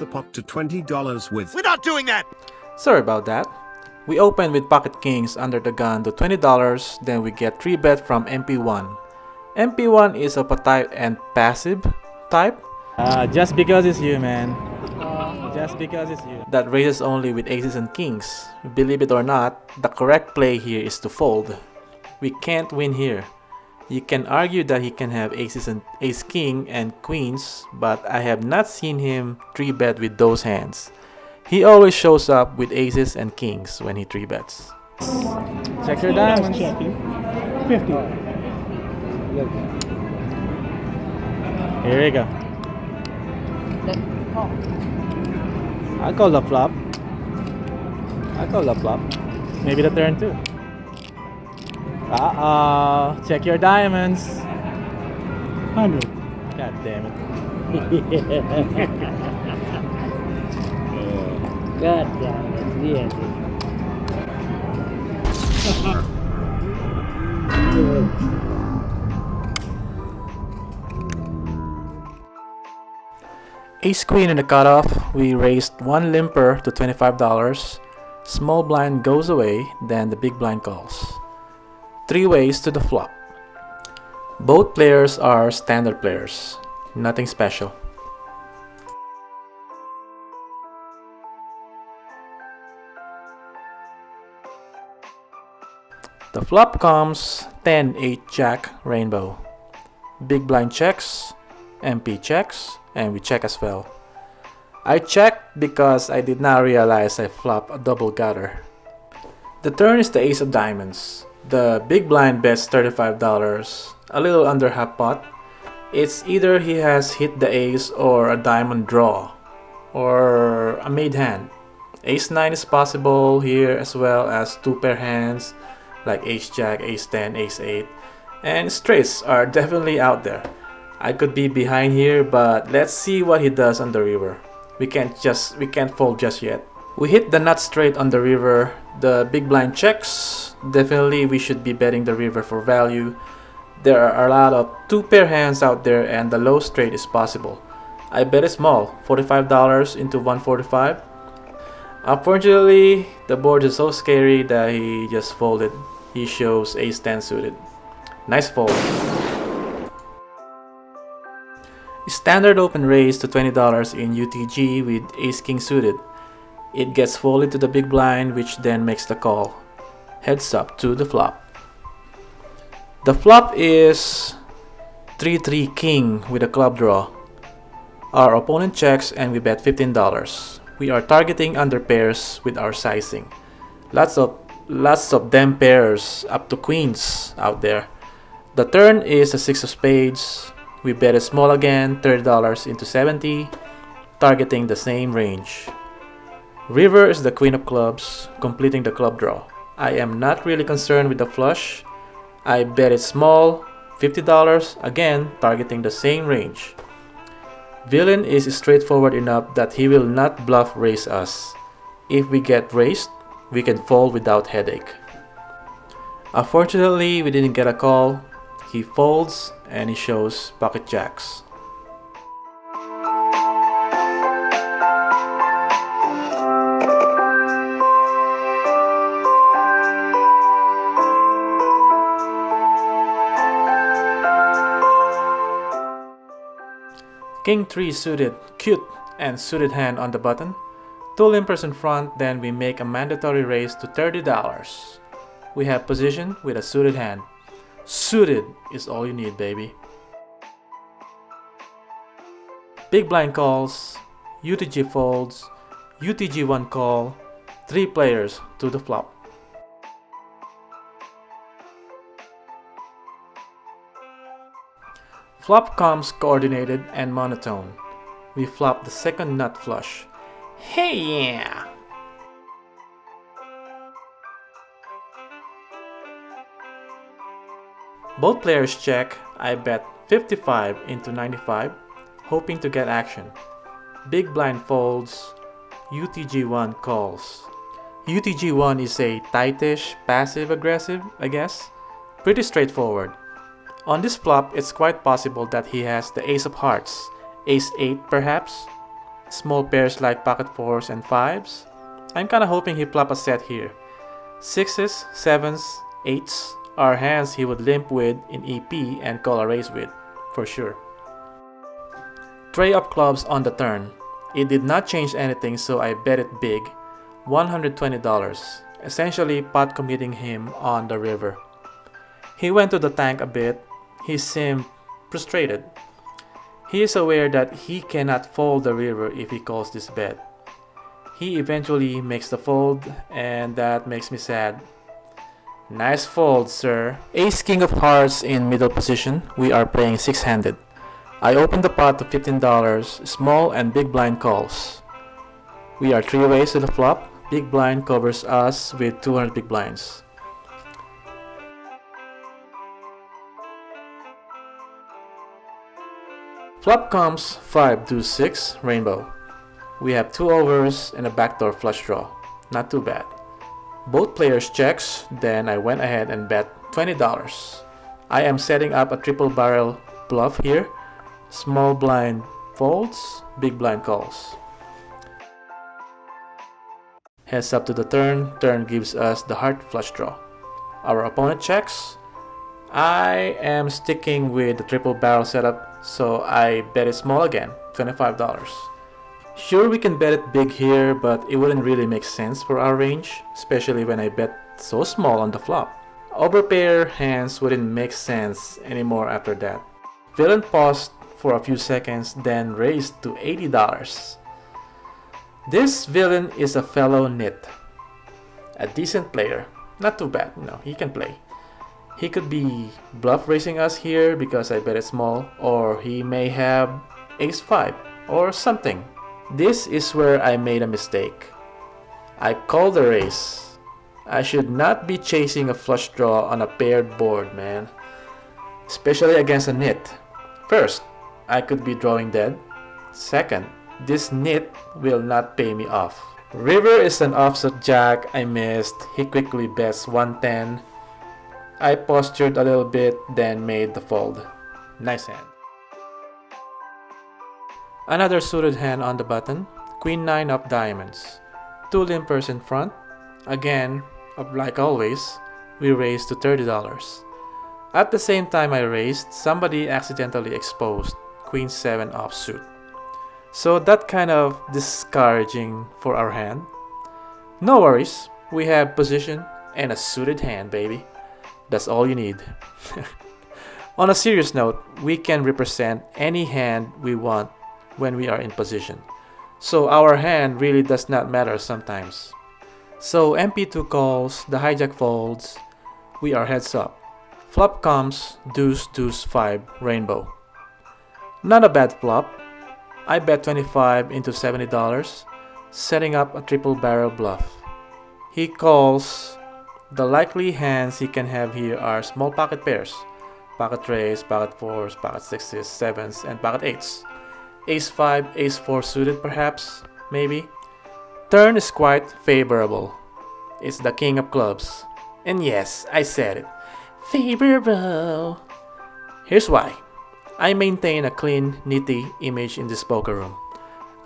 the pot to $20 with. We're not doing that! Sorry about that. We open with pocket kings under the gun to $20, then we get 3-bet from MP1. MP1 is a type and passive type. Just because it's you, man. Just because it's you. That raises only with aces and kings. Believe it or not, the correct play here is to fold. We can't win here. You can argue that he can have aces and ace king and queens, but I have not seen him 3-bet with those hands. He always shows up with aces and kings when he 3-bets. Check your diamonds. 50. Here we go. I call the flop. I call the flop. Maybe the turn too. Check your diamonds. 100. God damn it. God damn it. Yes. Ace queen in the cutoff. We raised one limper to $25. Small blind goes away, then the big blind calls. 3 ways to the flop. Both players are standard players. Nothing special. The flop comes 10-8 jack rainbow. Big blind checks, MP checks, and we check as well. I checked because I did not realize I flopped a double gutter. The turn is the ace of diamonds. The big blind bets $35, a little under half pot. It's either he has hit the ace or a diamond draw, or a made hand. Ace 9 is possible here, as well as 2 pair hands like ace jack, ace 10, ace 8, and straights are definitely out there. I could be behind here, but let's see what he does on the river. We can't fold just yet. We hit the nut straight on the river. The big blind checks. Definitely we should be betting the river for value. There are a lot of 2 pair hands out there and the low straight is possible. I bet it small, $45 into 145. Unfortunately, the board is so scary that he just folded. He shows ace 10 suited. Nice fold. Standard open raise to $20 in UTG with ace king suited. It gets folded to the big blind, which then makes the call. Heads up to the flop. The flop is 3-3 king with a club draw. Our opponent checks and we bet $15. We are targeting under pairs with our sizing. Lots of them pairs up to queens out there. The turn is a 6 of spades. We bet it small again, $30 into 70, targeting the same range. River is the queen of clubs, completing the club draw. I am not really concerned with the flush. I bet it small, $50, again targeting the same range. Villain is straightforward enough that he will not bluff raise us. If we get raised, we can fold without headache. Unfortunately, we didn't get a call. He folds and he shows pocket jacks. King 3 suited, cute, and suited hand on the button. 2 limpers in front, then we make a mandatory raise to $30. We have position with a suited hand. Suited is all you need, baby. Big blind calls, UTG folds, UTG 1 call, 3 players to the flop. Flop comes coordinated and monotone. We flop the second nut flush. Hey yeah! Both players check. I bet 55 into 95, hoping to get action. Big blind folds, UTG1 calls. UTG1 is a tightish, passive-aggressive, I guess. Pretty straightforward. On this flop, it's quite possible that he has the ace of hearts, ace 8 perhaps. small pairs like pocket 4s and 5s. I'm kinda hoping he plop a set here. 6s, 7s, 8s are hands he would limp with in EP and call a raise with, for sure. Tray of clubs on the turn. It did not change anything, so I bet it big, $120, essentially pot committing him on the river. He went to the tank a bit. He seemed frustrated. He is aware that he cannot fold the river if he calls this bet. He eventually makes the fold, and that makes me sad. Nice fold, sir. Ace King of Hearts in middle position. We are playing 6-handed. I opened the pot to $15, small and big blind calls. We are 3 ways to the flop. Big blind covers us with 200 big blinds. Flop comes 5 deuce 6 rainbow. We have 2 overs and a backdoor flush draw. Not too bad. Both players checks, then I went ahead and bet $20. I am setting up a triple barrel bluff here. Small blind folds, big blind calls. Heads up to the turn. Turn gives us the heart flush draw. Our opponent checks. I am sticking with the triple barrel setup, so I bet it small again, $25. Sure, we can bet it big here, but it wouldn't really make sense for our range, especially when I bet so small on the flop. Overpair hands wouldn't make sense anymore after that. Villain paused for a few seconds, then raised to $80. This villain is a fellow nit. A decent player. Not too bad, he can play. He could be bluff raising us here because I bet it small, or he may have ace-5 or something. This is where I made a mistake. I called the raise. I should not be chasing a flush draw on a paired board, man. Especially against a nit. First, I could be drawing dead. Second, this nit will not pay me off. River is an offsuit jack. I missed. He quickly bets 110. I postured a little bit, then made the fold. Nice hand. Another suited hand on the button. Queen 9 of diamonds. 2 limpers in front. Again, like always, we raised to $30. At the same time I raised, somebody accidentally exposed Queen 7 offsuit. So that kind of discouraging for our hand. No worries, we have position and a suited hand, baby. That's all you need. On a serious note, we can represent any hand we want when we are in position. So our hand really does not matter sometimes. So MP2 calls, the hijack folds, we are heads up. Flop comes deuce deuce 5 rainbow. Not a bad flop. I bet 25 into $70, setting up a triple barrel bluff. He calls. The likely hands he can have here are small pocket pairs, pocket 3s, pocket 4s, pocket 6s, 7s, and pocket 8s. Ace 5, ace 4 suited perhaps, maybe. Turn is quite favorable. It's the king of clubs. And yes, I said it. Favorable. Here's why. I maintain a clean, nitty image in this poker room.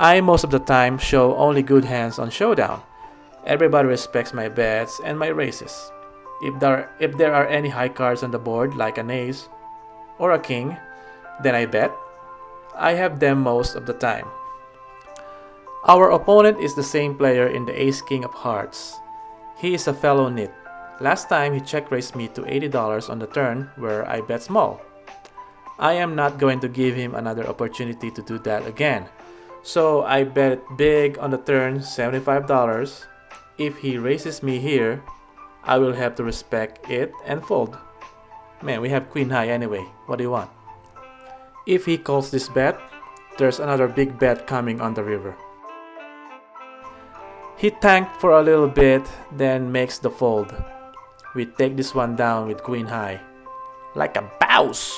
I most of the time show only good hands on showdown. Everybody respects my bets and my raises. If there are any high cards on the board like an ace or a king, then I bet. I have them most of the time. Our opponent is the same player in the Ace King of Hearts. He is a fellow nit. Last time he check raised me to $80 on the turn where I bet small. I am not going to give him another opportunity to do that again. So I bet it big on the turn, $75. If he raises me here, I will have to respect it and fold. Man, we have queen high anyway. What do you want? If he calls this bet, there's another big bet coming on the river. He tanked for a little bit, then makes the fold. We take this one down with queen high. Like a bouse!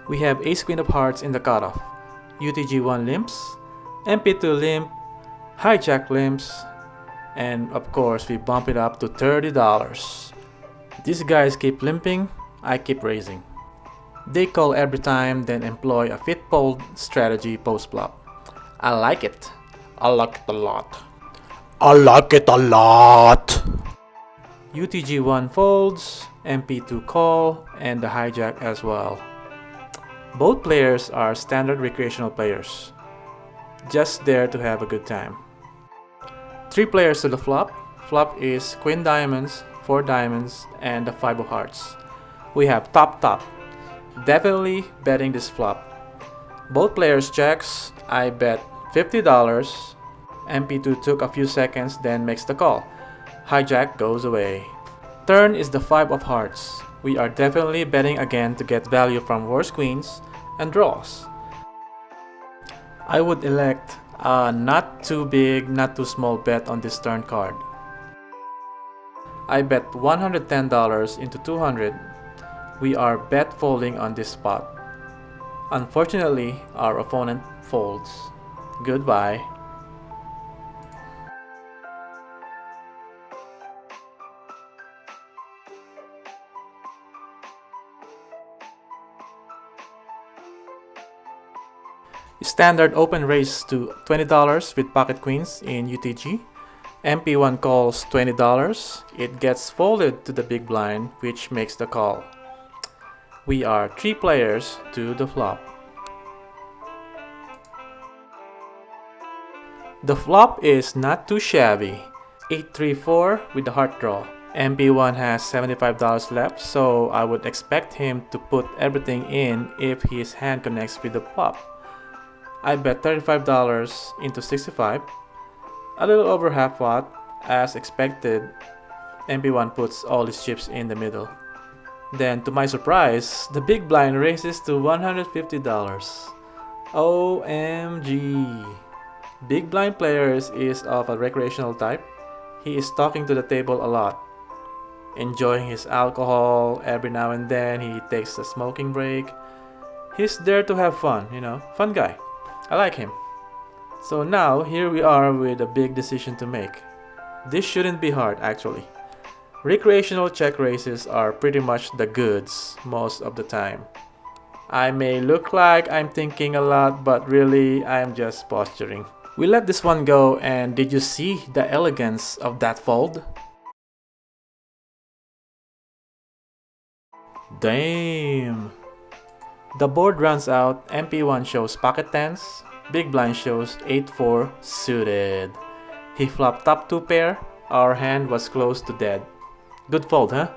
We have Ace Queen of Hearts in the cutoff, UTG1 limps, MP2 limp, hijack limps, and of course we bump it up to $30. These guys keep limping, I keep raising. They call every time, then employ a fit fold strategy post-flop. I like it. I like it a lot. I like it a lot! UTG1 folds, MP2 call, and the hijack as well. Both players are standard recreational players, just there to have a good time. 3 players to the flop. Flop is Queen Diamonds, 4 Diamonds, and the 5 of Hearts. We have top. Definitely betting this flop. Both players checks. I bet $50. MP2 took a few seconds, then makes the call. Hijack goes away. Turn is the 5 of Hearts. We are definitely betting again to get value from worse queens and draws. I would elect a not too big, not too small bet on this turn card. I bet $110 into 200. We are bet folding on this spot. Unfortunately, our opponent folds. Goodbye. Standard open raise to $20 with pocket queens in UTG. MP1 calls $20. It gets folded to the big blind, which makes the call. We are 3 players to the flop. The flop is not too shabby. 8-3-4 with the heart draw. MP1 has $75 left, so I would expect him to put everything in if his hand connects with the flop. I bet $35 into 65. A little over half pot. As expected, MP1 puts all his chips in the middle. Then, to my surprise, the big blind raises to $150. OMG! Big blind players is of a recreational type. He is talking to the table a lot, enjoying his alcohol. Every now and then he takes a smoking break. He's there to have fun, fun guy. I like him. So now here we are with a big decision to make. This shouldn't be hard actually. Recreational check raises are pretty much the goods most of the time. I may look like I'm thinking a lot, but really I'm just posturing. We let this one go, and did you see the elegance of that fold? Damn! The board runs out. MP1 shows pocket tens. Big blind shows 8-4 suited. He flopped top 2 pair. Our hand was close to dead. Good fold, huh?